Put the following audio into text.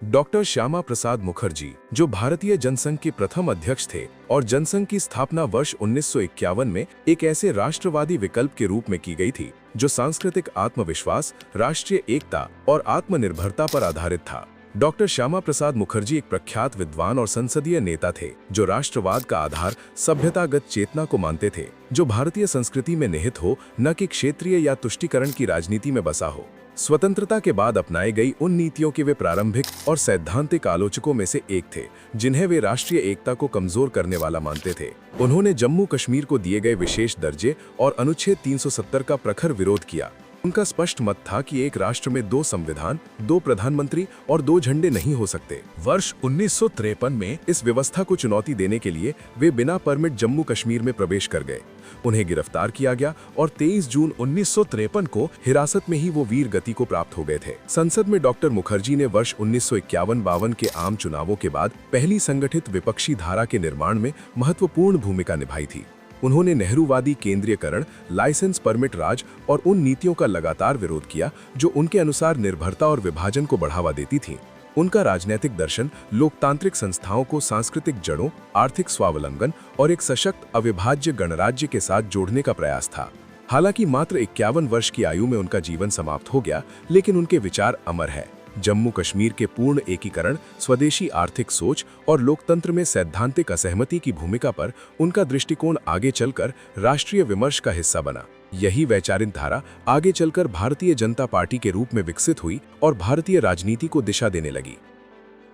Doctor Shyama Prasad Mukherjee, जो भारतीय जनसंघ के प्रथम अध्यक्ष थे और जनसंघ की स्थापना वर्ष 1951 में एक ऐसे राष्ट्रवादी विकल्प के रूप में की गई थी जो सांस्कृतिक आत्मविश्वास, राष्ट्रीय एकता और आत्मनिर्भरता पर आधारित था। डॉक्टर श्यामा प्रसाद मुखर्जी एक प्रख्यात विद्वान और संसदीय नेता थे जो राष्ट्रवाद का आधार सभ्यतागत चेतना को मानते थे, जो भारतीय संस्कृति में निहित हो, न कि क्षेत्रीय या तुष्टीकरण की राजनीति में बसा हो। स्वतंत्रता के बाद अपनाई गई उन नीतियों के वे प्रारंभिक और सैद्धांतिक आलोचकों में से एक थे, जिन्हें वे राष्ट्रीय एकता को कमजोर करने वाला मानते थे। उन्होंने जम्मू कश्मीर को दिए गए विशेष दर्जे और अनुच्छेद 370 का प्रखर विरोध किया। उनका स्पष्ट मत था कि एक राष्ट्र में 2 संविधान, 2 प्रधानमंत्री और 2 झंडे नहीं हो सकते। वर्ष 1953 में इस व्यवस्था को चुनौती देने के लिए वे बिना परमिट जम्मू कश्मीर में प्रवेश कर गए। उन्हें गिरफ्तार किया गया और 23 जून 1953 को हिरासत में ही वो वीर गति को प्राप्त हो गए थे। संसद में डॉक्टर मुखर्जी ने वर्ष 1951-52 के आम चुनावों के बाद पहली संगठित विपक्षी धारा के निर्माण में महत्वपूर्ण भूमिका निभाई थी। उन्होंने नेहरूवादी केंद्रीयकरण, लाइसेंस परमिट राज और उन नीतियों का लगातार विरोध किया जो उनके अनुसार निर्भरता और विभाजन को बढ़ावा देती थीं। उनका राजनीतिक दर्शन लोकतांत्रिक संस्थाओं को सांस्कृतिक जड़ों, आर्थिक स्वावलंबन और एक सशक्त अविभाज्य गणराज्य के साथ जोड़ने का प्रयास था। हालांकि मात्र 51 वर्ष की आयु में उनका जीवन समाप्त हो गया, लेकिन उनके विचार अमर है। जम्मू कश्मीर के पूर्ण एकीकरण, स्वदेशी आर्थिक सोच और लोकतंत्र में सैद्धांतिक असहमति की भूमिका पर उनका दृष्टिकोण आगे चलकर राष्ट्रीय विमर्श का हिस्सा बना। यही वैचारिक धारा आगे चलकर भारतीय जनता पार्टी के रूप में विकसित हुई और भारतीय राजनीति को दिशा देने लगी।